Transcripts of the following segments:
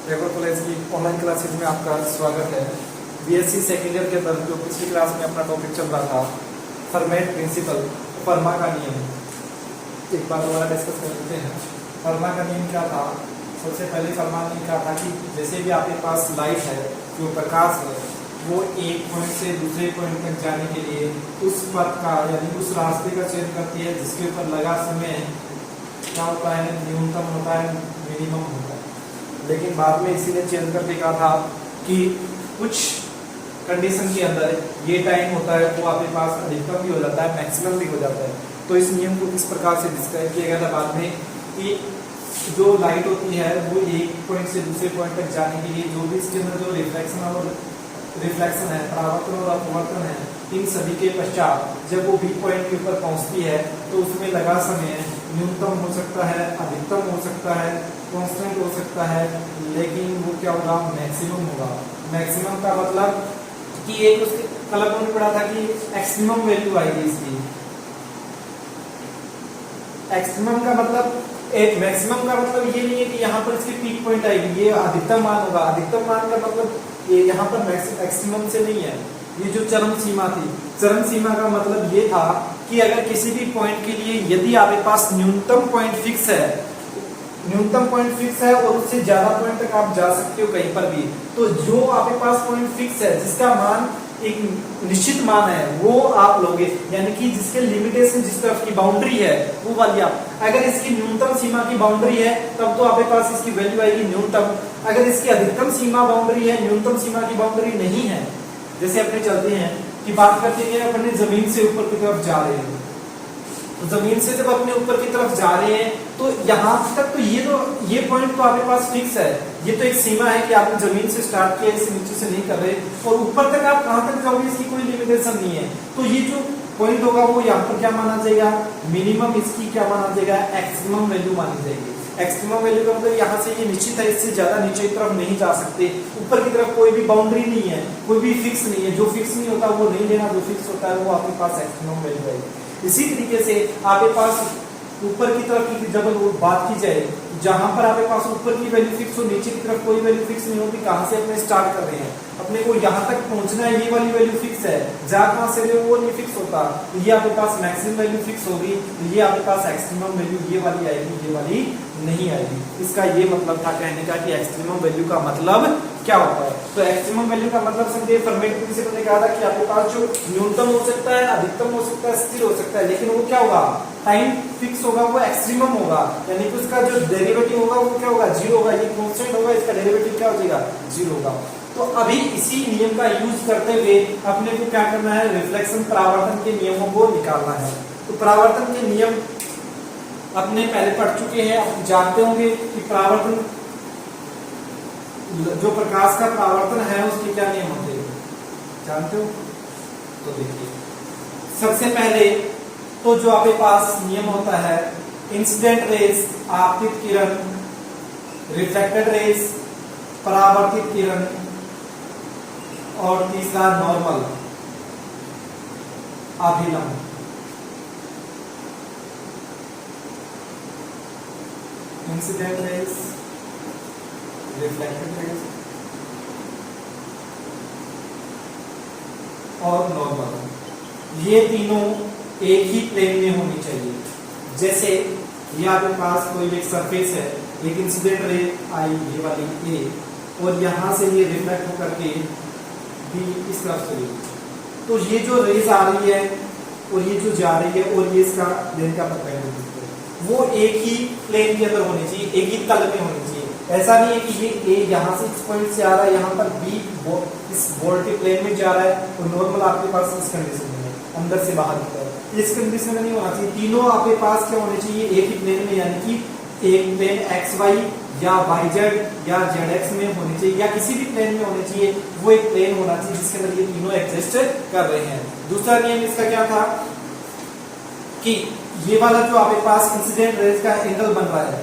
Regular college की online classes में आपका स्वागत है। बीएससी सेकेंड ईयर के अंदर जो पिछली क्लास में अपना टॉपिक चल रहा था फर्मेट प्रिंसिपल, फर्मा का नियम, एक बार दोबारा डिस्कस कर लेते हैं। फर्मा का नियम क्या था? सबसे पहले फर्मा ने कहा था कि जैसे भी आपके पास लाइट है, जो प्रकाश है, वो एक पॉइंट से दूसरे पॉइंट तक जाने के लिए उस पथ का यानी उस रास्ते का चयन करती है जिसके ऊपर लगा समय क्या होता है, न्यूनतम होता है, मिनिमम होता है। लेकिन बाद में इसी ने चेंज करके कहा था कि कुछ कंडीशन के अंदर ये टाइम होता है वो आपके पास अधिकतम भी हो जाता है, मैक्सिमम भी हो जाता है। तो इस नियम को इस प्रकार से डिस्क्राइब किया गया था बाद में कि जो लाइट होती है वो एक पॉइंट से दूसरे पॉइंट तक जाने के लिए जो भी इसके अंदर जो रिफ्लेक्शन है, परावर्तन और अपवर्तन है, इन सभी के पश्चात जब वो बी पॉइंट के ऊपर पहुंचती है तो उसमें लगा समय न्यूनतम हो सकता है, अधिकतम हो सकता है, कांस्टेंट हो सकता है, लेकिन वो क्या होगा, मैक्सिमम होगा। मैक्सिमम का मतलब कि एक उसके कलर में पढ़ा था कि एक्सट्रीमम वैल्यू आएगी इसकी। एक्सट्रीमम का मतलब एक, मैक्सिमम का मतलब ये नहीं है कि यहाँ पर इसकी पीक पॉइंट आएगी, ये अधिकतम मान होगा। अधिकतम मान का मतलब ये यहाँ पर एक्सट्रीमम से नहीं है, ये जो चरम सीमा थी, चरम सीमा का मतलब ये था कि अगर किसी भी पॉइंट के लिए यदि आपके पास न्यूनतम पॉइंट फिक्स है, न्यूनतम पॉइंट फिक्स है और उससे ज्यादा पॉइंट तक आप जा सकते हो कहीं पर भी, तो जो आपके पास पॉइंट फिक्स है जिसका मान एक निश्चित मान है वो आप लोगे, यानी कि जिसके लिमिटेशन जिस तरफ की बाउंड्री है वो वाली आप। अगर इसकी न्यूनतम सीमा की बाउंड्री है तब तो आपके पास इसकी वैल्यू आएगी न्यूनतम। अगर इसकी अधिकतम सीमा बाउंड्री है, न्यूनतम सीमा की बाउंड्री नहीं है, जैसे अपने चलते हैं कि बात करते हैं अपने जमीन से ऊपर की तरफ जा रहे हैं, तो जमीन से जब अपने ऊपर की तरफ जा रहे हैं तो यहाँ तक तो ये पॉइंट तो आपके पास फिक्स है, ये तो एक सीमा है कि आपने जमीन से स्टार्ट किया, इसे नीचे से नहीं कर रहे, और ऊपर तक आप कहां तक जाओगे इसकी कोई लिमिटेशन नहीं है। तो ये जो पॉइंट होगा वो यहाँ पर क्या माना जाएगा, मिनिमम, इसकी क्या माना जाएगा, एक्सट्रीमम वैल्यू मानी जाएगी। एक्सट्रीमम वैल्यू का मतलब यहाँ से ये निश्चित है, इससे ज्यादा नीचे की तरफ नहीं जा सकते, ऊपर की तरफ कोई भी बाउंड्री नहीं है, कोई भी फिक्स नहीं है, जो फिक्स नहीं होता वो नहीं लेना, जो फिक्स होता है वो आपके पास एक्सट्रीमम वैल्यू है। इसी तरीके से आपके पास ऊपर की तरफ की जब बात की जाए, जहां पर आपके पास ऊपर की वैल्यू फिक्स हो, नीचे की तरफ कोई वैल्यू फिक्स नहीं होती, कहां से अपने स्टार्ट कर रहे हैं, अपने को यहां तक पहुंचना है, ये वाली वैल्यू फिक्स है, जहां कहां से वो नहीं फिक्स होता, तो ये आपके पास मैक्सिमम वैल्यू फिक्स होगी, तो ये आपके पास एक्सट्रीमम वैल्यू ये वाली आएगी, ये वाली नहीं आएगी। इसका ये मतलब था कहने का कि एक्सट्रीमम वैल्यू का मतलब क्या होता है। तो एक्सट्रीमम वैल्यू का मतलब समझिए, फर्मेट प्रिंसिपल ने कहा था कि आपके पास जो न्यूनतम हो सकता है, अधिकतम हो सकता है, स्थिर हो सकता है, लेकिन वो क्या होगा, टाइम फिक्स होगा, वो एक्सट्रीमम होगा, यानी कि उसका जो डेरिवेटिव होगा वो क्या होगा, जीरो होगा। ये कांस्टेंट होगा, इसका डेरिवेटिव क्या हो जाएगा, जीरो होगा। तो अभी इसी नियम का यूज करते हुए अपने को क्या करना है, रिफ्लेक्शन परावर्तन के नियमों को निकालना है। तो परावर्तन के नियम अपने पहले पढ़ चुके हैं, आप जानते होंगे कि परावर्तन, जो प्रकाश का परावर्तन है उसके क्या नियम होते हैं, जानते हो? तो देखिए, सबसे पहले तो जो आपके पास नियम होता है, इंसिडेंट रेज, आपतित किरण, रिफ्लेक्टेड रेज, परावर्तित किरण, और तीसरा नॉर्मल, अभिलंब। इंसिडेंट रेज, रिफ्लेक्टेड रेज और नॉर्मल, ये तीनों एक ही प्लेन में होनी चाहिए। जैसे ये आपके पास कोई एक सरफेस है, एक इंसिडेंट रे आई, ये वाली ए, और यहां से ये रिफ्लेक्ट होकर के बी इस तरफ चली, तो ये जो रेज आ रही है और ये जो जा रही है और ये इसका प्लेन का परपेंडिकुलर, वो एक ही प्लेन के अंदर होनी चाहिए, एक ही तल में होनी चाहिए। ऐसा नहीं है कि ये ए यहाँ से इस पॉइंट से आ रहा है, यहाँ पर बी इस बॉर्डर के प्लेन में जा रहा है, और नॉर्मल आपके पास इस कंडीशन में है, अंदर से बाहर की तरफ, इस कंडीशन में नहीं होना चाहिए। तीनों आपके पास क्या होने चाहिए, एक ही प्लेन में, यानी कि एक प्लेन एक्स वाई या वाई जेड या जेड एक्स में होनी चाहिए, या किसी भी प्लेन में होने चाहिए, वो एक प्लेन होना चाहिए जिसके अंदर ये तीनों एग्जिस्ट कर रहे हैं। दूसरा नियम इसका क्या था कि ये वाला जो आपके पास इंसिडेंट रेज का एंगल बन रहा है,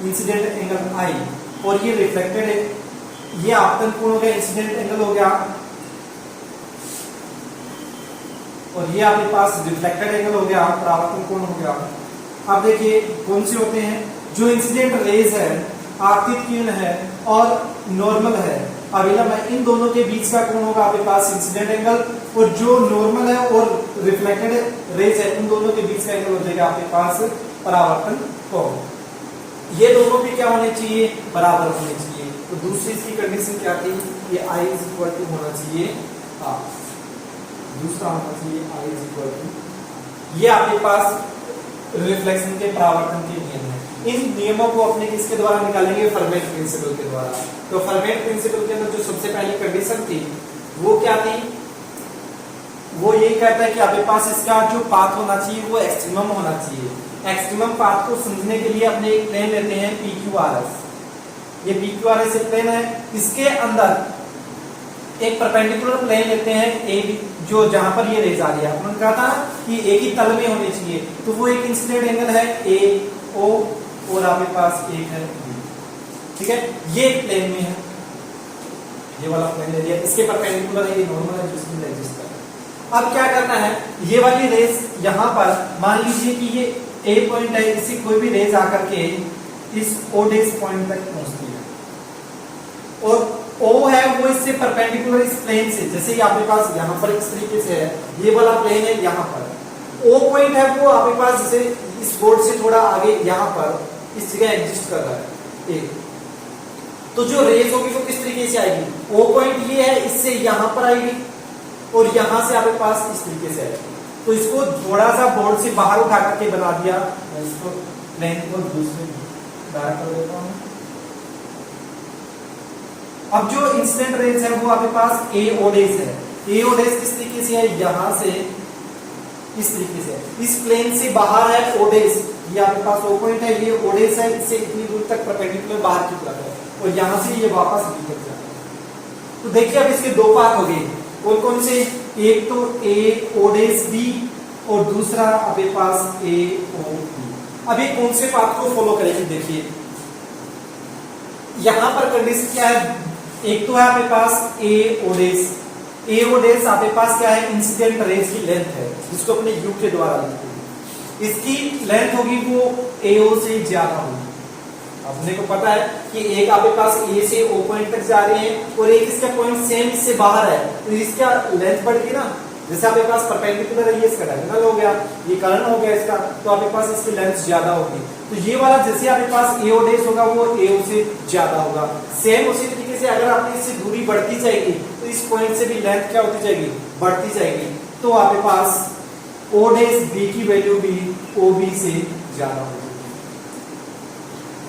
इंसिडेंट एंगल आई, और ये रिफ्लेक्टेड है, ये आपतन कोण हो गया, इंसिडेंट एंगल हो गया, और ये आपके पास रिफ्लेक्टेड एंगल हो गया, परावर्तन कोण हो गया। अब देखिए कौन से होते हैं, जो इंसिडेंट रेज है आपतित किरण है और नॉर्मल है अवेलेबल है, इन दोनों के बीच का कौन होगा आपके पास इंसिडेंट एंगल, और जो नॉर्मल है और रिफ्लेक्टेड रेज है इन दोनों के बीच का एंगल हो जाएगा आपके पास परावर्तन कोण। ये दोनों भी क्या होने चाहिए, बराबर होने चाहिए। तो दूसरी इसकी कंडीशन क्या थी, ये I इज इक्वल टू होना चाहिए दूसरा होना चाहिए I इज इक्वल टू, ये आपके पास रिफ्लेक्शन के परावर्तन के नियम है। इन नियमों को अपने किसके द्वारा निकालेंगे, फर्मेट प्रिंसिपल के द्वारा। तो फर्मेट प्रिंसिपल के अंदर जो सबसे पहली कंडीशन थी वो क्या थी, वो ये कहता है कि आपके पास इसका जो पाथ होना चाहिए वो एक्सट्रीमम होना चाहिए। एक्सट्रीमम पाथ को समझने के लिए अपने एक प्लेन लेते हैं PQRS, ये PQRS एक प्लेन है, इसके अंदर एक परपेंडिकुलर प्लेन लेते हैं AB, जो जहां पर ये रेज आ रही है, उन्होंने कहा था कि एक ही तल में होने चाहिए, तो वो एक इंसिडेंट एंगल है AO और आपके पास एक है B, ठीक है, ये एक प्लेन में है, ये वाला प्लेन ले लिया, इसके परपेंडिकुलर है, ये नॉर्मल है जिसमें एग्जिस्ट कर रहा है। अब क्या करना है, ये वाली रेज यहां पर मान लीजिए कि ये A पॉइंट है, इसी कोई भी रेज आकर के इस O डेज पॉइंट तक पहुंचती है, और O है वो इससे परपेंडिकुलर इस प्लेन से, जैसे कि आपके पास यहाँ पर इस तरीके से है, ये वाला प्लेन है, यहाँ पर O पॉइंट है वो आपके पास जैसे इस बोर्ड से थोड़ा आगे यहाँ पर इस जगह एग्जिस्ट कर रहा है एक, तो जो रेज होगी वो किस तरीके से आएगी, O पॉइंट ये है, इससे यहाँ पर आएगी और यहाँ से आपके पास इस तरीके से आएगी। तो इसको थोड़ा सा बोर्ड से बाहर उठा करके बना दिया, मैं इसको प्लेन को दूसरे दायरा कर देता हूँ। अब जो इंसिडेंट रेज है वो आपके पास AO डेज है, AO डेज किस तरीके से है, यहां से इस तरीके से, इस प्लेन से बाहर है O डेज, ये आपके पास O पॉइंट है, ये O डेज है, इससे इतनी दूर तक परपेंडिकुलर बाहर की तरफ है, और यहां से ये वापस B तक जाता है। तो देखिए अब इसके दो पाथ हो गए, कौन कौन से, एक तो AO डेज B और दूसरा आपके पास AO B। अब ये कौन से पाथ को फॉलो करेगी, देखिए यहां पर कंडीशन क्या है, एक तो है आपके पास AO डेज आपके पास क्या है, इंसिडेंट रेज की लेंथ है, जिसको अपने U के द्वारा लिखते हैं, इसकी लेंथ होगी वो AO से ज्यादा होगी। अपने को पता है कि एक आपके पास A से O पॉइंट तक जा रहे हैं और एक इसका पॉइंट सेम इससे बाहर है, तो इसका लेंथ बढ़ेगी ना, जैसे आपके पास परपेंडिकुलर है, ये इसका डायगोनल हो गया, ये कर्न हो गया इसका, तो आपके पास इसकी लेंथ ज्यादा होगी। तो ये वाला जैसे आपके पास AO डेज होगा वो AO से ज्यादा होगा। सेम उसी तरीके से अगर आपकी इससे दूरी बढ़ती जाएगी तो इस पॉइंट से भी लेंथ क्या होती जाएगी, बढ़ती जाएगी, तो आपके पास O डेज B की वैल्यू भी OB से ज्यादा होगी।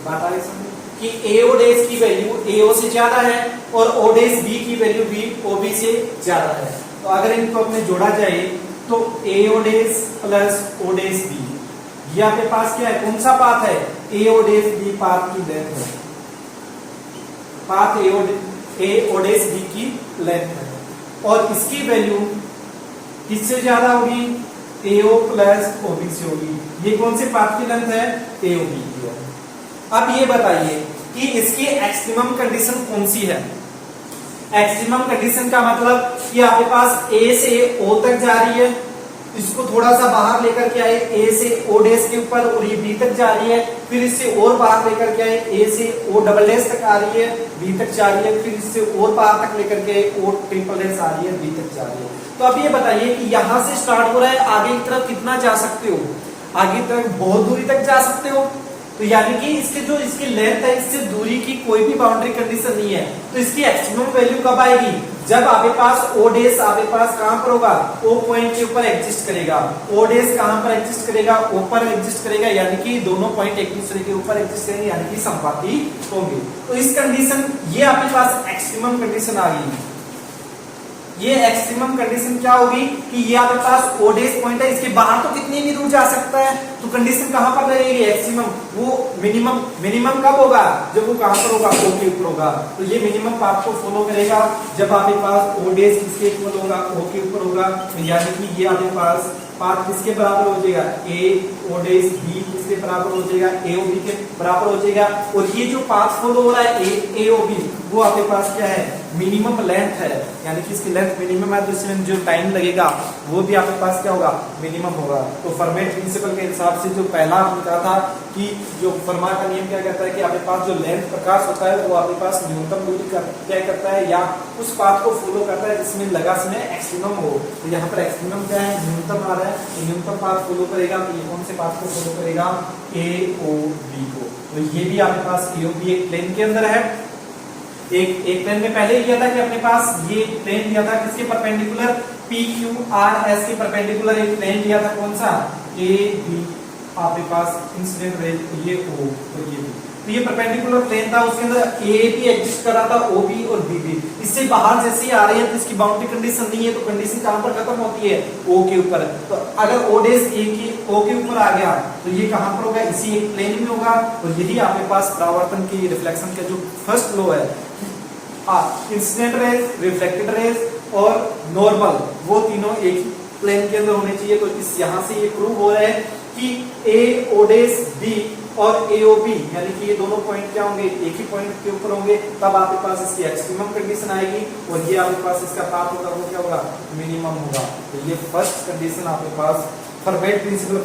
बात आ रही समझ कि AO डेज की वैल्यू AO से ज्यादा है और O डेज B की वैल्यू भी OB से ज्यादा है। तो अगर इनको अपने जोड़ा जाए तो AO days plus O days B, ये आपके पास क्या है, कौन सा पाथ है, AO डेज B पाथ की लेंथ है, पाथ AO डेज B की लेंथ है, और इसकी वैल्यू किससे ज्यादा होगी, AO प्लस OB से होगी। ये कौन से पाथ की लेंथ है, AOB की है। अब ये बताइए कि इसकी एक्सट्रीमम कंडीशन कौन सी है। एक्सट्रीमम कंडीशन का मतलब कि आपके पास A से O तक जा रही है, इसको थोड़ा सा बाहर लेकर के आए A से O डेज के ऊपर, और ये B तक जा रही है, फिर इससे और बाहर लेकर के आए A से O डबल डेज तक आ रही है, B तक जा रही है, फिर इससे और बाहर तक लेकर के O ट्रिपल डेज आ रही है, B तक जा रही है। तो अब ये बताइए कि यहां से स्टार्ट हो रहा है, आगे की तरफ कितना जा सकते हो, आगे तक बहुत दूरी तक जा सकते हो, तो यानी कि इसके जो इसकी लेंथ है, इससे दूरी की कोई भी बाउंड्री कंडीशन नहीं है। तो इसकी एक्सट्रीमम वैल्यू कब आएगी, जब आपके पास O डेज आपके पास कहां पर होगा, O पॉइंट के ऊपर एग्जिस्ट करेगा। O डेज कहां पर एग्जिस्ट करेगा, O पर एग्जिस्ट करेगा, यानी कि दोनों पॉइंट एक दूसरे के ऊपर एग्जिस्ट करेंगे, यानी कि समपाती होंगे। तो इस कंडीशन, ये आपके पास एक्सट्रीमम कंडीशन आ गई। ये एक्सट्रीमम कंडीशन क्या होगी कि ये आपके पास O डेज पॉइंट है, इसके बाहर तो कितनी भी दूर जा सकता है, तो कंडीशन कहां पर रहेगी, एक्सट्रीमम। वो मिनिमम कब होगा, जब वो कहां पर होगा, O के ऊपर होगा। तो ये मिनिमम पाथ को फॉलो करेगा जब आपके पास O डेज किसके इक्वल होगा, O के ऊपर होगा, यानी कि ये आपके पास पाथ किसके बराबर हो जाएगा, AO डेज B किसके बराबर हो जाएगा, AOB के बराबर हो जाएगा। और ये जो पाथ फॉलो हो रहा है AOB, वो आपके पास क्या है, मिनिमम लेंथ है, यानी कि इसकी लेंथ मिनिमम है तो इसमें जो टाइम लगेगा वो भी आपके पास क्या होगा, मिनिमम होगा। तो फर्मेट प्रिंसिपल के हिसाब से जो पहला हमने कहा था कि जो फर्मा का नियम क्या कहता है कि आपके पास जो लेंथ प्रकाश होता है वो आपके पास न्यूनतम दूरी क्या करता है, या उस पाथ को फॉलो करता है जिसमें लगा समय एक्सट्रीमम हो। तो यहाँ पर एक्सट्रीमम क्या है, न्यूनतम आ रहा है, तो न्यूनतम पाथ फॉलो करेगा, तो ये कौन से पाथ को फॉलो करेगा, AOB को। तो ये भी आपके पास AOB एक प्लेन के अंदर है। एक प्लेन में पहले लिया था कि अपने पास ये प्लेन लिया था किसके परपेंडिकुलर, PQRS के परपेंडिकुलर एक प्लेन लिया था, कौन सा, AB आपके पास इंसिडेंट रेज, ये O और ये B। तो ये परपेंडिकुलर प्लेन था, उसके अंदर AB एग्जिस्ट कर रहा था, OB और BB। इससे बाहर जैसे ही आ रही है तो इसकी बाउंड्री कंडीशन नहीं है, तो कंडीशन कहां पर खत्म होती है, O के ऊपर। तो अगर O डैश O के ऊपर आ गया तो ये कहां पर होगा, इसी एक प्लेन में होगा। और यही आपके पास परावर्तन की रिफ्लेक्शन का जो फर्स्ट लॉ है, इंसिडेंट रेज, रिफ्लेक्टेड रेज और नॉर्मल, वो तीनों एक ही प्लेन के अंदर होने चाहिए। तो इस यहां से ये प्रूव हो रहा है कि A O डैश B और AOB यानी कि ये दोनों पॉइंट क्या होंगे, एक ही पॉइंट के ऊपर होंगे, तब आपके पास इसकी एक्सट्रीमम कंडीशन आएगी और ये आपके पास इसका पाथ होगा वो क्या होगा, मिनिमम होगा। तो ये फर्स्ट कंडीशन आपके पास फर्मेट प्रिंसिपल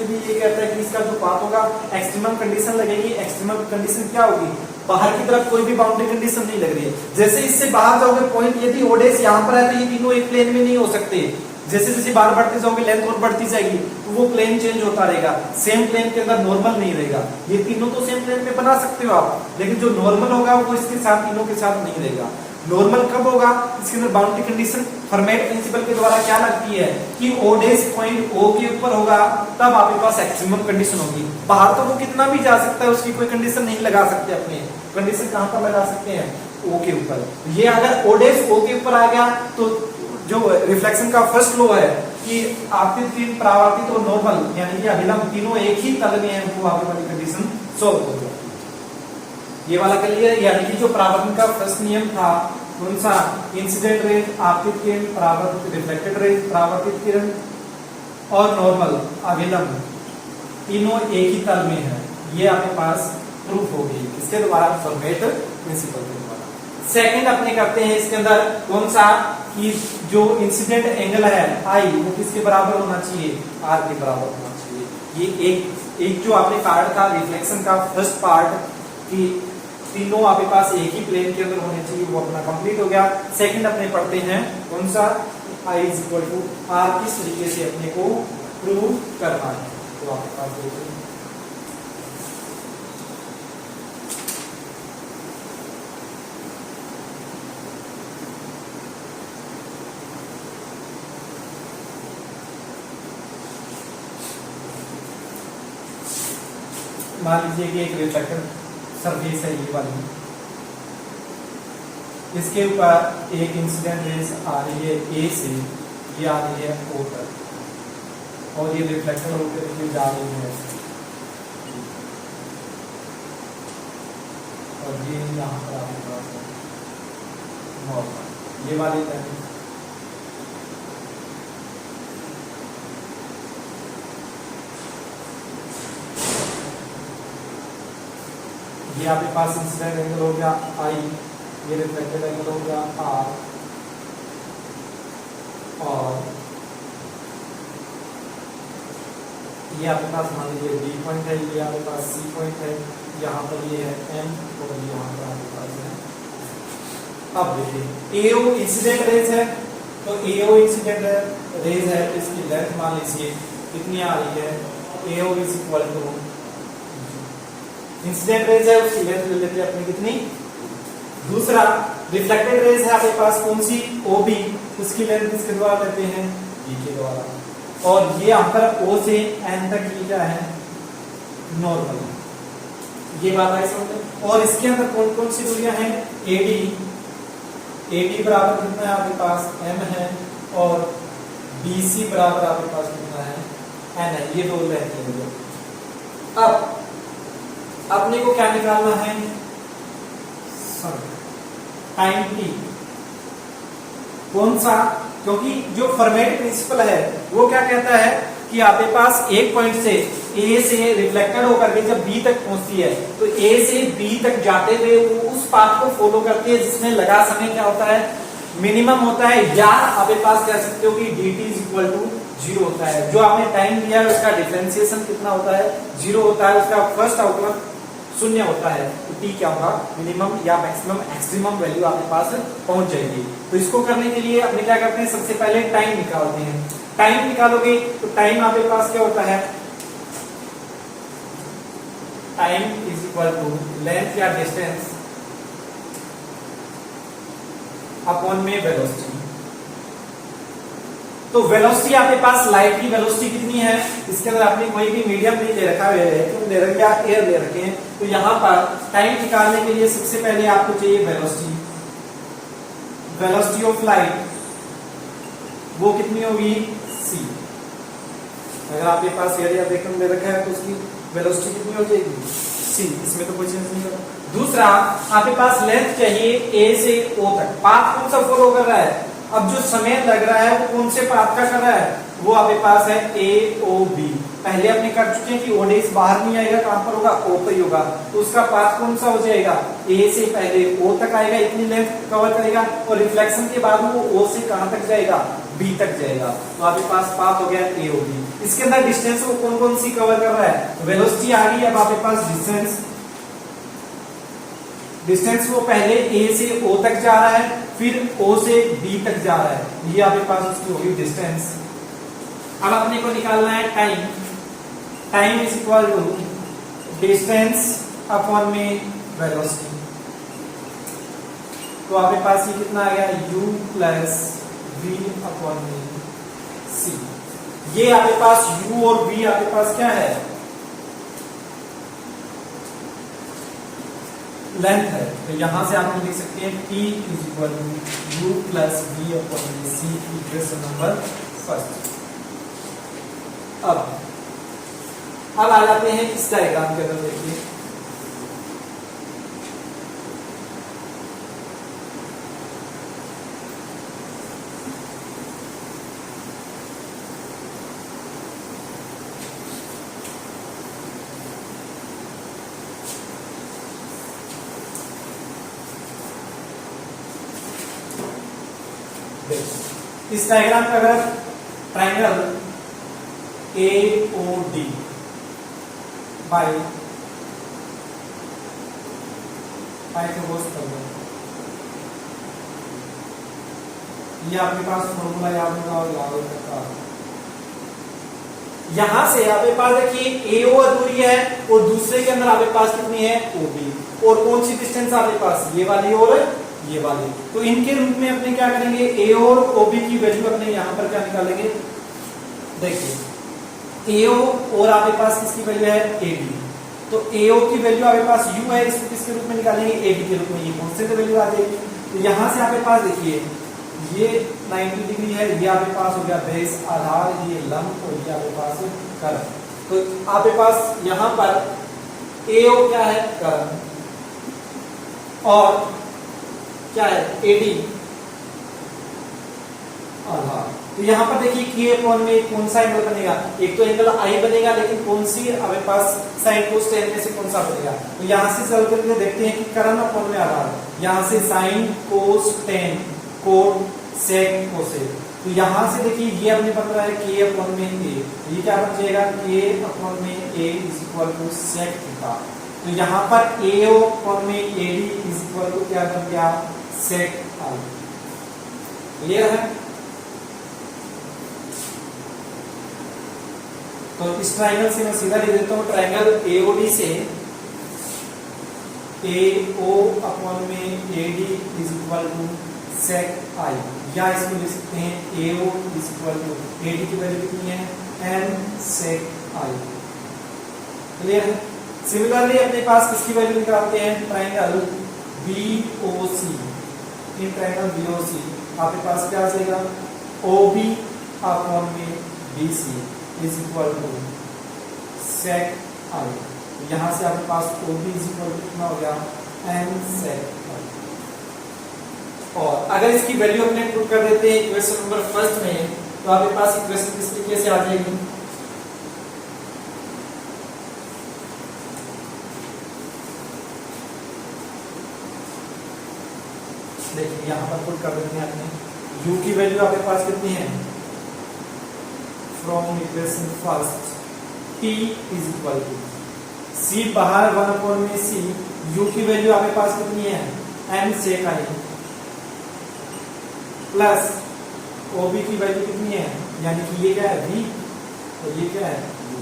भी ये कहता है कि इसका जो पाथ होगा एक्सट्रीमम कंडीशन लगेगी। एक्सट्रीमम कंडीशन क्या होगी, बाहर की तरफ कोई भी बाउंड्री कंडीशन नहीं लग रही है। जैसे इससे बाहर जाओगे पॉइंट, यदि O डैश यहाँ पर है तो ये तीनों एक प्लेन में नहीं हो सकते। जैसे जैसे बाहर बढ़ते जाओगे लेंथ और बढ़ती जाएगी तो वो प्लेन चेंज होता रहेगा, सेम प्लेन के अंदर नॉर्मल नहीं रहेगा। ये तीनों तो सेम प्लेन में बना सकते हो आप, लेकिन जो नॉर्मल होगा वो इसके साथ तीनों के साथ नहीं रहेगा। नॉर्मल कब होगा, इसके अंदर बाउंड्री कंडीशन फर्मेट प्रिंसिपल के द्वारा क्या लगती है कि O डैश पॉइंट O के ऊपर होगा, तब आपके पास एक्सट्रीमम कंडीशन होगी। बाहर तो वो कितना भी जा सकता है, उसकी कोई कंडीशन नहीं लगा सकते, अपने कंडीशन कहां पर लगा सकते हैं, O के ऊपर। ये अगर O डैश O के ऊपर आ गया तो जो रिफ्लेक्शन का फर्स्ट लॉ है कि आपतित किरण, परावर्तित और नॉर्मल यानी कि अभिलंब तीनों एक ही तल में है, वो आपकी वाली कंडीशन सॉल्व हो जाती। ये वाला क्लियर, यानी कि जो परावर्तन का फर्स्ट नियम था कौन सा, इंसिडेंट रेज, आपतित किरण, परावर्तित रिफ्लेक्टेड रेज, परावर्तित किरण और नॉर्मल अभिलंब तीनों एक ही तल में है, ये आपके पास प्रूफ हो गई किसके द्वारा, फर्मेट प्रिंसिपल के द्वारा। सेकंड अपने करते हैं इसके अंदर कौन सा, कि जो इंसिडेंट एंगल है I वो किसके बराबर होना चाहिए, R के बराबर होना चाहिए। ये एक जो आपने पार्ट था रिफ्लेक्शन का फर्स्ट पार्ट कि तीनों आपके पास एक ही प्लेन के अंदर होने चाहिए, वो अपना कंप्लीट हो गया। सेकंड अपने पढ़ते हैं कौन सा, I = R किस तरीके से अपने को प्रूव करना है। तो आपके पास देखिए मान लीजिए कि एक रिफ्लेक्टर सरफेस है ये वाली, इसके ऊपर एक इंसिडेंट रेज आ रही है A से, ये आ रही है O तक और ये रिफ्लेक्टर होकर के जा रही है और ये यहाँ पर आपके पास है नॉर्मल, ये वाली लाइन ये आपके पास इंसिडेंट एंगल हो गया I, ये रिफ्लेक्टेड एंगल हो गया R और ये आपके पास मान लीजिए B पॉइंट है, ये आपके पास C पॉइंट है, यहाँ पर ये है M और यहाँ पर आपके पास है। अब देखिए AO इंसिडेंट रेज है, तो AO इंसिडेंट रेज है तो इसकी लेंथ मान लीजिए कितनी आ रही है, AO = इंसिडेंट रेज है उसकी लेंथ ले लेते हैं अपनी कितनी। दूसरा रिफ्लेक्टेड रेज है आपके पास कौन सी, OB, उसकी लेंथ किसके द्वारा लेते हैं, B के द्वारा। और ये यहाँ पर O से N तक ये क्या है, नॉर्मल, ये बात है समझ। और इसके अंदर कौन कौन सी दूरियां हैं, AD बराबर कितना है आपके पास, M है और BC बराबर आपके पास कितना है, N है, ये दो लेंथ है। अब अपने को क्या निकालना है, टाइम T, कौन सा, क्योंकि जो फर्मेट प्रिंसिपल है वो क्या कहता है कि आपके पास एक पॉइंट से ए से रिफ्लेक्टेड होकर के जब बी तक पहुंचती है तो ए से बी तक जाते हुए वो उस पाथ को फॉलो करती है जिसमें लगा समय क्या होता है, मिनिमम होता है, या आपके पास कह सकते हो कि dt इज इक्वल टू 0 होता है। जो आपने टाइम लिया है उसका डिफरेंशिएशन कितना होता है, 0 होता है, उसका फर्स्ट आउटपुट 0 होता है, तो t क्या होगा, मिनिमम या मैक्सिमम एक्सट्रीमम वैल्यू आपके पास पहुंच जाएगी। तो इसको करने के लिए अपने क्या करते हैं, सबसे पहले टाइम निकालते हैं। टाइम निकालोगे तो टाइम आपके पास क्या होता है, time is equal to length या डिस्टेंस अपॉन में वेलोसिटी। तो वेलोसिटी आपके पास लाइट की वेलोसिटी कितनी है, इसके अंदर आपने कोई भी मीडियम नहीं ले रखा है, ले रखे या एयर ले रखे हैं, तो यहां पर टाइम निकालने के लिए सबसे पहले आपको चाहिए वेलोसिटी। वेलोसिटी ऑफ लाइट वो कितनी होगी, c। अगर आपके पास एरिया देखने ले रखा है तो उसकी वेलोसिटी कितनी हो जाएगी, c। इसमें तो कोई चेंज नहीं होगा। दूसरा आपके पास लेंथ चाहिए a से o तक, पाथ कौन सा फॉलो कर रहा है, अब जो समय लग रहा है वो कौन से पाथ का कर रहा है, वो आपके पास है AOB। पहले अपने कर चुके हैं कि o डेज बाहर नहीं आएगा, कहां पर होगा, o पर ही होगा, तो उसका पाथ कौन सा हो जाएगा, a से पहले o तक आएगा, इतनी लेंथ कवर करेगा, और रिफ्लेक्शन के बाद वो o से कहां तक जाएगा, b तक जाएगा। तो आपके पास पाथ हो गया AOB। इसके अंदर डिस्टेंस वो कौन कौन सी कवर कर रहा है, वेलोसिटी आ गई, अब आपके पास डिस्टेंस वो पहले a से o तक जा रहा है, फिर o से b तक जा रहा है, ये आपके पास उसकी होगी डिस्टेंस। अब अपने को निकालना है time. Time is equal to distance upon में वेलोसिटी। तो आपके पास ये कितना आ गया, u प्लस v अपॉन में c। ये आपके पास u और v आपके पास क्या है, लेंथ है। तो यहां से आप लिख सकते हैं T is equal to u plus v upon c, equation number first. अब आ जाते हैं इस डायग्राम के अंदर, देखिए इस डायग्राम का अगर triangle AOD by Pythagoras theorem, ये आपके पास फॉर्मूला याद होगा और लागू करता है। यहां से आपके पास देखिए AO अधूरी है और दूसरे के अंदर आपके पास कितनी है, OB, और कौन सी डिस्टेंस आपके पास, ये वाली और ये वाले। तो इनके रूप में अपने क्या करेंगे, A और OB की वैल्यू अपने यहां पर क्या निकालेंगे, देखिए AO और आपके पास किसकी वैल्यू है, AB। तो AO की वैल्यू आपके पास U है, इसको किसके रूप में निकालेंगे, AB के रूप में, ये कांस्टेंट वैल्यू आ जाएगी। तो यहां से आपके पास देखिए ये 90 डिग्री है, ये आपके पास हो गया बेस आधार, ये लंब, और ये आपके पास कर्व। तो आपके पास यहां पर AO क्या है, कर्व, और क्या है, AD आधार। तो यहां पर देखिए K अपॉन में कौन सा एंगल बनेगा, एक तो एंगल I बनेगा, लेकिन कौन सी हमारे पास साइन कोस टेन में से कौन सा बनेगा। तो यहां से चल करके देखते हैं कि कर्ण अपॉन में आधार, यहां से sine cos tan cot sec cosec. तो यहां से देखिए ये अपने बन रहा है K अपॉन में A, ये क्या बन जाएगा, K अपॉन में A is equal to sec theta. तो यहां पर AO अपॉन में AD इज इक्वल टू क्या बन गया, सेक I। क्लियर है। तो इस ट्रायंगल से मैं सीधा लिख देता हूं, ट्रायंगल AOD से AO अपॉन में AD is equal to sec I, या इसको लिख सकते हैं AO is equal to AD की वैल्यू कितनी है, n सेक I। क्लियर है। सिमिलरली अपने पास किसकी वैल्यू निकालते हैं, triangle BOC। In triangle BOC आपके पास क्या आ जाएगा, OB अपॉन में BC is equal to sec I। यहां से आपके पास OB इज इक्वल टू कितना हो गया, n सेक I। और अगर इसकी वैल्यू अपने पुट कर देते हैं इक्वेशन नंबर फर्स्ट में, तो आपके पास इक्वेशन किस तरीके से आ जाएगी, यहाँ पर पुट कर देते हैं अपने u की वैल्यू आपके पास कितनी है from equation first t is equal to c बाहर 1 में c u की वैल्यू आपके पास कितनी है m sec i plus OB की वैल्यू कितनी है यानी कि ये क्या है v और ये क्या है u।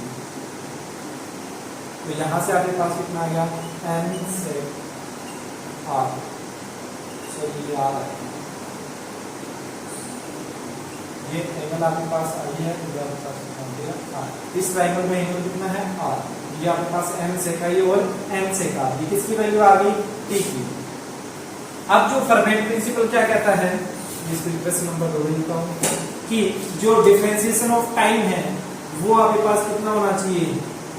तो यहां से आपके पास कितना आ गया m sec r सॉरी ये r है ये एंगल आपके पास आई है तो आपके पास कितना r इस ट्रायंगल में एंगल कितना है r ये आपके पास m sec i और m sec r ये किसकी वैल्यू आ गई t की। अब जो फर्मेट प्रिंसिपल क्या कहता है इस रिक्वेस्ट नंबर 2 लिखता हूं कि जो डिफरेंशिएशन ऑफ टाइम है वो आपके पास कितना होना चाहिए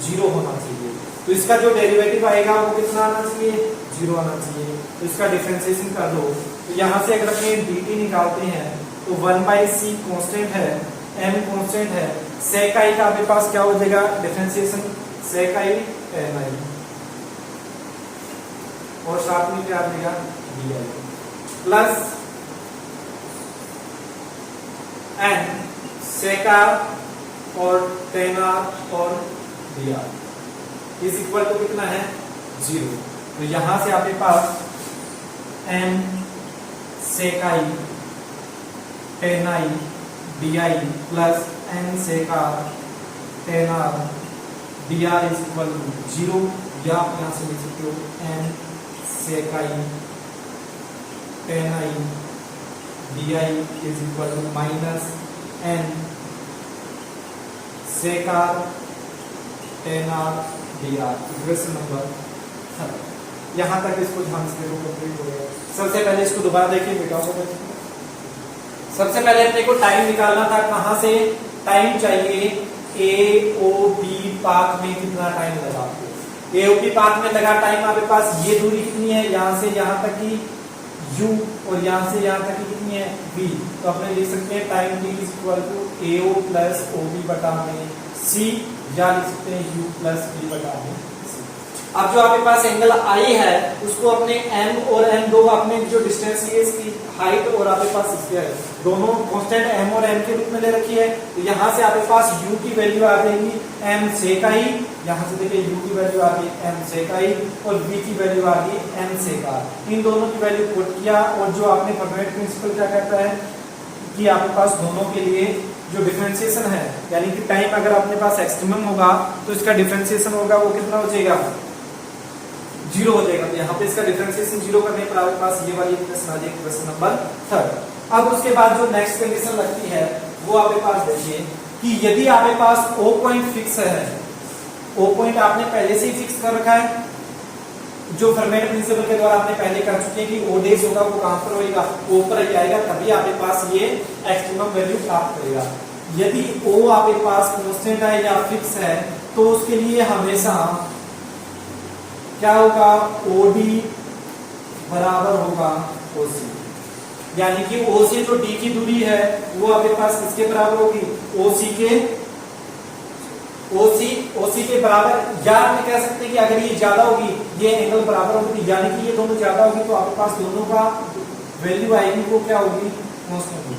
0 होना चाहिए। तो इसका जो डेरिवेटिव आएगा वो कितना आना चाहिए 0 आना चाहिए। तो इसका डिफरेंशिएशन कर दो तो यहां से अगर अपने dt निकालते हैं तो 1/c कांस्टेंट है m कांस्टेंट है sec i का आपके पास क्या हो जाएगा differentiation sec i tan i और साथ में क्या आ जाएगा di plus n sec r और tan r और dr इज इक्वल टू कितना है 0। तो यहां से आपके पास m sec i tan i di plus n sec r tan r dr is equal to 0 या आप यहां से लिख सकते हो n sec i tan i di is equal to minus n sec r tan r dr equation number 3। यहां तक इसको ध्यान से देखो कंप्लीट हो गया। सबसे पहले इसको दोबारा देखिए बेटा को सबसे पहले अपने को टाइम निकालना था कहां से टाइम चाहिए AOB पाथ में कितना टाइम लगा आपको AOB पाथ में लगा टाइम आपके पास ये दूरी कितनी है यहां से यहां तक की u और यहां से यहां तक की कितनी है v। तो अपने लिख सकते हैं time t is equal to AO plus OB बटा में c या लिख सकते हैं u प्लस v बटा में c। अब जो आपके पास एंगल I है उसको अपने m और n दो अपने जो डिस्टेंस है इसकी हाइट और आपके पास स्क्वायर दोनों कांस्टेंट m और n के रूप में ले रखी है। तो यहां से आपके पास u की वैल्यू आ जाएगी m sec i यहां से देखिए u की वैल्यू आ गई m sec i और v की वैल्यू आ गई m sec r। इन दोनों की वैल्यू पुट किया और जो आपने फर्मेट प्रिंसिपल क्या कहता है कि आपके पास दोनों के लिए जो डिफरेंशिएशन है यानी कि टाइम अगर अपने पास एक्सट्रीमम होगा तो इसका डिफरेंशिएशन होगा वो कितना हो जाएगा 0 हो जाएगा। तो यहाँ पे इसका डिफरेंशिएशन 0 करने पर आपके पास ये वाली इक्वेशन आ जाएगी इक्वेशन नंबर 3। अब उसके बाद जो नेक्स्ट कंडीशन लगती है वो आपके पास देखिए कि यदि आपके पास O पॉइंट फिक्स है O पॉइंट आपने पहले से ही फिक्स कर रखा है जो फर्मेट प्रिंसिपल के द्वारा आपने पहले कर चुके हैं कि O डेज होगा वो कहां पर होगा O पर आएगा तभी आपके पास ये एक्सट्रीमम वैल्यू प्राप्त करेगा। यदि O आपके पास कांस्टेंट है या फिक्स है तो उसके लिए हमेशा क्या होगा OD बराबर होगा OC यानी कि O से जो D की दूरी है वो आपके पास किसके बराबर होगी OC के बराबर या आप कह सकते हैं कि अगर ये ज्यादा होगी ये एंगल बराबर होगी यानी कि ये दोनों ज्यादा होगी तो आपके पास दोनों का वैल्यू आएगी वो क्या होगी कांस्टेंट होगी।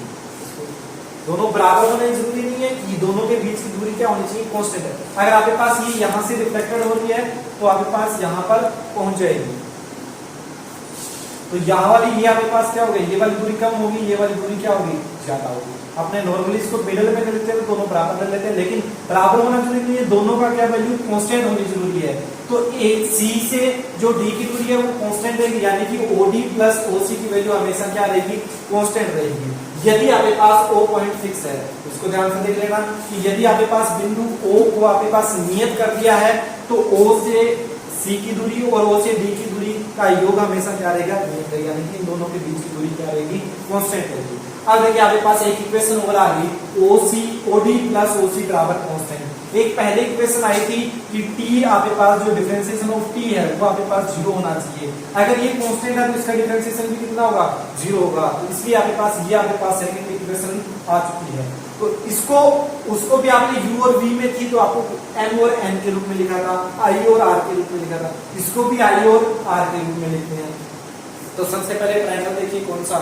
दोनों बराबर होने जरूरी नहीं है कि दोनों के बीच की दूरी क्या होनी चाहिए कांस्टेंट है। अगर आपके पास ये यहां से रिफ्लेक्टेड हो रही है तो आपके पास यहां पर पहुंच जाएगी तो यहाँ वाली ये आपके पास क्या होगी ये वाली दूरी कम होगी ये वाली दूरी क्या होगी ज्यादा होगी। अपने नॉर्मली इसको मिडिल में कर लेते हैं तो दोनों बराबर कर लेते हैं लेकिन बराबर होना जरूरी नहीं है दोनों का क्या वैल्यू कांस्टेंट होनी जरूरी है। तो C से जो D की दूरी है वो कांस्टेंट रहेगी यानी कि OD प्लस OC की वैल्यू हमेशा क्या रहेगी कांस्टेंट रहेगी। यदि आपके पास O पॉइंट फिक्स है इसको ध्यान से देख लेना कि यदि आपके पास बिंदु O को आपके पास नियत कर दिया है तो O से C की दूरी और O से D की दूरी का योग हमेशा क्या रहेगा नियत रहेगा यानी कि इन दोनों के बीच की दूरी क्या रहेगी कांस्टेंट रहेगी। अब देखिए आपके पास एक इक्वेशन और आ गई OD प्लस OC बराबर कांस्टेंट। एक पहले इक्वेशन आई थी कि T आपके पास जो डिफरेंशिएशन ऑफ T है वो आपके पास 0 होना चाहिए। अगर ये कांस्टेंट है तो इसका डिफरेंशिएशन भी कितना होगा 0 होगा। तो इसलिए आपके पास ये आपके पास सेकंड इक्वेशन आ चुकी है। तो उसको भी आपने U और V में थी तो आपको M और N के रूप में लिखा था I और R के रूप में लिखा था इसको भी I और R के रूप में लिखते हैं। तो तो सबसे पहले ट्रायंगल देखिए कौन सा,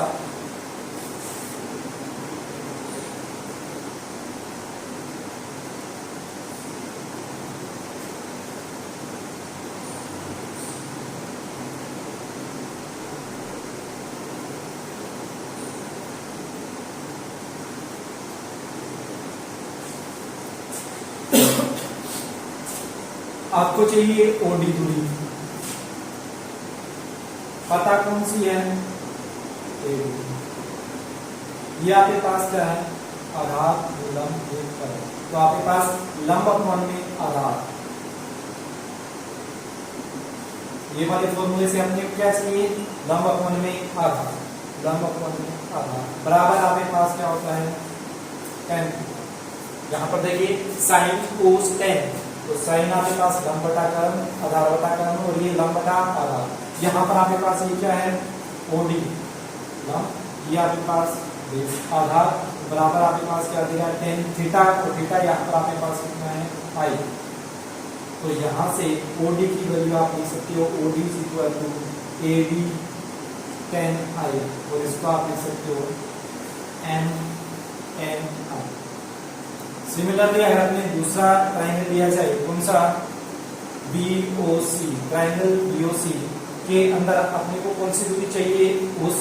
आपको चाहिए ओडी दूरी, पता कौन सी है, ये आपके पास क्या है, आधार लंब पर, तो आपके पास लंब अपमान में आधार, ये वाले फॉर्मूले से हमने क्या चाहिए, लंब अपमान में आधार, लंब अपमान में आधार बराबर आपके पास क्या होता है, tan। यहाँ पर देखिए साइन कोस tan, तो साइन आपके पास लंब बटा कर्म, आधार बटा कर्म, और ये लंब बटा आधार। यहाँ पर आपके पास ये क्या है, ओडी लंब, ये आपके पास आधार बराबर आपके पास क्या देगा, tan थीटा, और थीटा यहाँ पर आपके पास कितना है, आई। तो यहाँ से ओडी की वैल्यू आप लिख सकते हो, OD is equal to AD tan I, और इसको आप लिख सकते हो m n i। सिमिलरली अगर आपने दूसरा ट्रायंगल लिया जाए, कौन सा, BOC, ट्रायंगल BOC के अंदर अपने को कौन सी दूरी चाहिए, OC,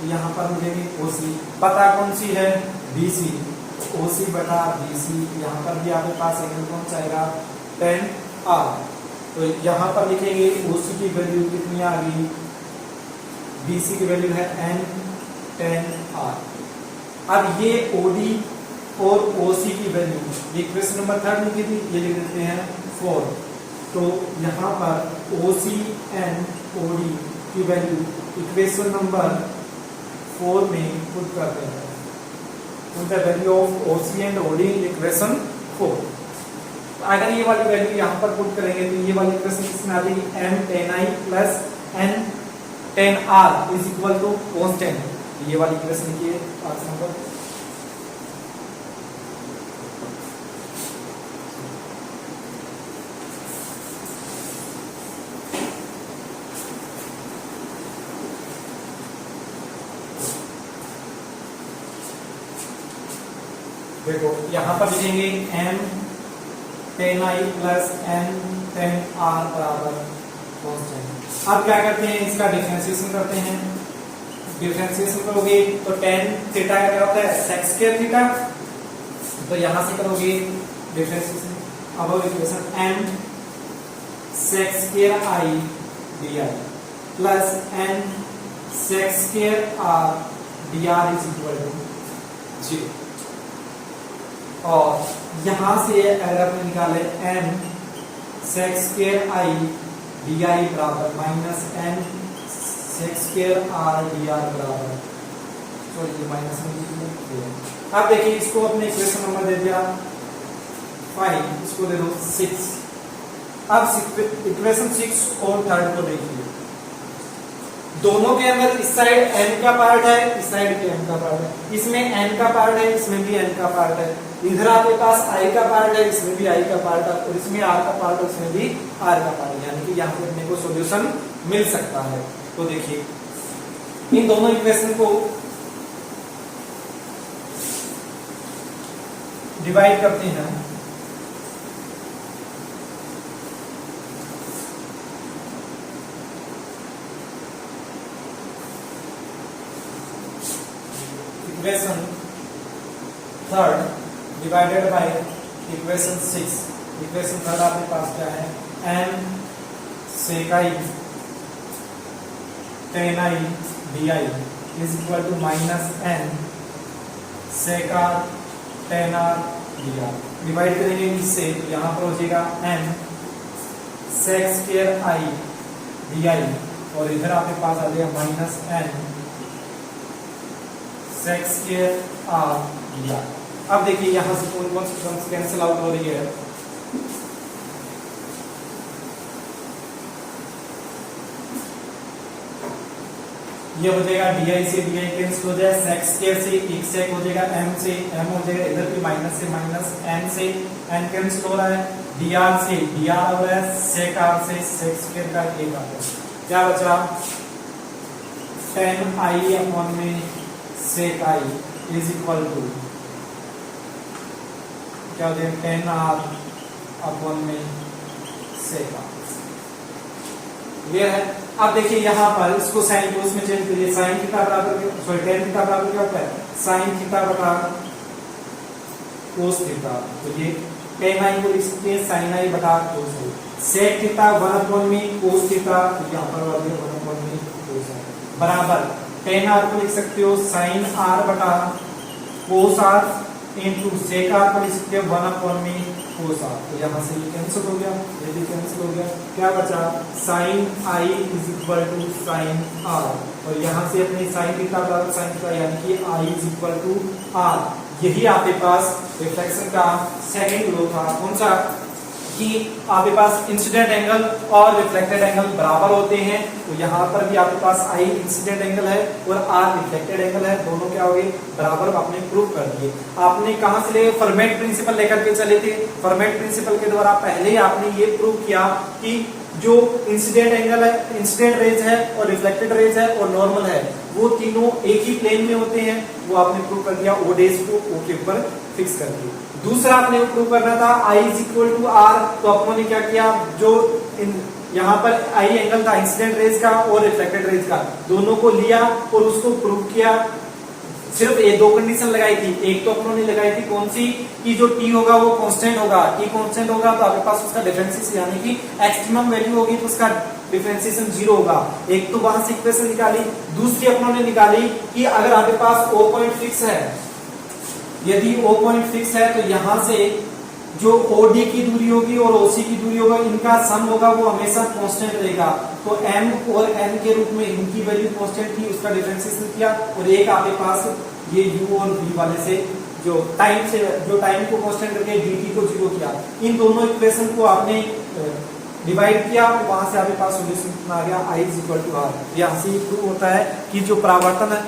यहाँ पर मुझे OC पता कौन सी है, BC, OC बटा BC, यहाँ पर भी आपके पास एंगल कौन सा आएगा, tan R। तो यहाँ पर लिखेंगे OC की वैल्यू कितनी आ गई, BC की वैल्यू है n tan R। अब ये OD और OC की वैल्यू, इक्वेशन नंबर 3 लिखी थी, ये लिख देते हैं 4। तो यहाँ पर OC एंड OD की वैल्यू इक्वेशन नंबर 4 में पुट करते हैं, put the value of OC and OD in equation 4। अगर ये वाली वैल्यू यहाँ पर पुट करेंगे तो ये वाली इक्वेशन किसमें आ जाएगी, m tan i plus n tan r is equal to constant. ये वाली इक्वेशन की नंबर देखो, यहाँ पर लिखेंगे m tan i plus n tan r बराबर कांस्टेंट। अब क्या करते हैं, इसका डिफरेंशिएशन करते हैं। डिफरेंशिएशन करोगे तो tan थीटा का क्या होता है, sec स्क्वायर थीटा, तो यहाँ से करोगे डिफरेंशिएशन, अब equation m sec square i di plus n sec square r dr is equal to 0। और यहां से अगर आपने निकाले m sec square i di बराबर minus n sec square r dr बराबर, तो ये माइनस में। अब देखिए इसको अपने इक्वेशन नंबर दे दिया 5, इसको दे दो 6। अब इक्वेशन 6 और 3 को देखिए, दोनों के अंदर इस साइड n का पार्ट है, इस साइड पे n का पार्ट है, इसमें n का पार्ट है, इसमें भी n का पार्ट है, इधर आपके पास i का पार्ट है, इसमें भी i का पार्ट है, और इसमें r का पार्ट है, इसमें भी r का पार्ट है, यानी कि यहाँ पे अपने को सॉल्यूशन मिल सकता है। तो देखिए इन दोनों इक्वेशन को डिवाइड करते हैं, equation 3 divided by equation 6। Equation 3 आपके पास क्या है, m sec i tan i di is equal to minus n sec r tan r dr। Divide करेंगे इससे तो यहाँ पर हो जाएगा m sec square i di, और इधर आपके पास आ जाएगा minus n sec square r dr। अब देखिए यहाँ से कौन कौन सी टर्म्स कैंसिल आउट हो रही है, ये हो जाएगा di से di कैंसिल हो जाएगा, sec स्क्वायर से एक sec हो जाएगा, m से m हो जाएगा, इधर भी माइनस से माइनस, n से n कैंसिल हो रहा है, dr से dr हो रहा है, sec r से sec स्क्वायर का एक आ रहा है, क्या बचा टेन आई अपॉन में सेक आई इज इक्वल टू क्या होता है, टेन आर अपॉन में सेक आर। क्लियर है। अब देखिए यहाँ पर इसको साइन को उसमें चेंज करिए, साइन थीटा बराबर, सॉरी टेन थीटा बराबर क्या होता है, साइन थीटा बटा कोस थीटा। तो ये टेन आई को लिख सकते हैं साइन आई बटा कोस आई। सेक थीटा 1 अपॉन में कोस थीटा, तो यहाँ पर 1 अपॉन में कोस आई बराबर टेन आर को लिख सकते हो साइन आर बटा cos R into sec R को लिख सकते हो 1 अपॉन में कोस आर। तो यहाँ से ये कैंसिल हो गया, ये भी कैंसिल हो गया, क्या बचा sine I is equal to sine R, और यहाँ से अपने साइन थीटा बराबर साइन थीटा यानी कि I is equal to R. यही आपके पास रिफ्लेक्शन का सेकंड लॉ था, कौन सा, कि आपके पास इंसिडेंट एंगल और रिफ्लेक्टेड एंगल बराबर होते हैं। तो यहाँ पर भी आपके पास आई इंसिडेंट एंगल है और आर रिफ्लेक्टेड एंगल है, दोनों क्या हो गए बराबर, आपने प्रूव कर दिए। आपने कहां से ले, फर्मेट प्रिंसिपल लेकर के चले थे। फर्मेट प्रिंसिपल के द्वारा पहले ही आपने ये प्रूव किया कि जो इंसिडेंट एंगल है, इंसिडेंट रेज है और रिफ्लेक्टेड रेज है और नॉर्मल है, वो तीनों एक ही प्लेन में होते हैं। वो आपने प्रूव कर दिया, ओ डेज को ओ के ऊपर फिक्स कर दिया। दूसरा आपने प्रूव करना था आई इज इक्वल टू आर, तो अपनों ने क्या किया, जो यहाँ पर आई एंगल था इंसिडेंट रेज का और रिफ्लेक्टेड रेज का, दोनों को लिया और उसको प्रूव किया। सिर्फ ये दो कंडीशन लगाई थी, एक तो अपनों ने लगाई थी कौन सी, कि जो टी होगा वो कांस्टेंट होगा, टी कांस्टेंट होगा तो आपके पास उसका डिफरेंशिएशन यानी कि एक्सट्रीमम वैल्यू होगी तो उसका डिफरेंशिएशन 0 होगा। एक तो वहां से इक्वेशन निकाली। दूसरी अपनों ने निकाली कि अगर आपके पास ओ पॉइंट फिक्स है, यदि ओ पॉइंट फिक्स है तो यहां से जो ओडी की दूरी होगी और ओसी की दूरी होगा, इनका सम होगा वो हमेशा कांस्टेंट रहेगा। तो एम और एन के रूप में इनकी वैल्यू कांस्टेंट थी, उसका डिफरेंशिएशन किया। और एक आपके पास ये यू और वी वाले से जो टाइम को कांस्टेंट करके dt को 0 किया, इन दोनों इक्वेशन को आपने डिवाइड किया, वहां से आपके पास सॉल्यूशन आ गया I is equal to R. यहाँ से प्रूव होता है कि जो परावर्तन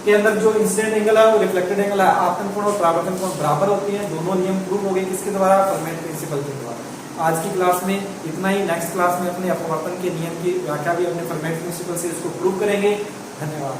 के अंदर जो इंसिडेंट एंगल है वो रिफ्लेक्टेड एंगल है, आपतन कोण और परावर्तन कोण बराबर होते हैं। दोनों नियम प्रूव हो गए, किसके द्वारा, फर्मेट प्रिंसिपल के द्वारा। आज की क्लास में इतना ही। नेक्स्ट क्लास में अपने अपवर्तन के नियम की व्याख्या भी अपने फर्मेट प्रिंसिपल से इसको प्रूव करेंगे। धन्यवाद।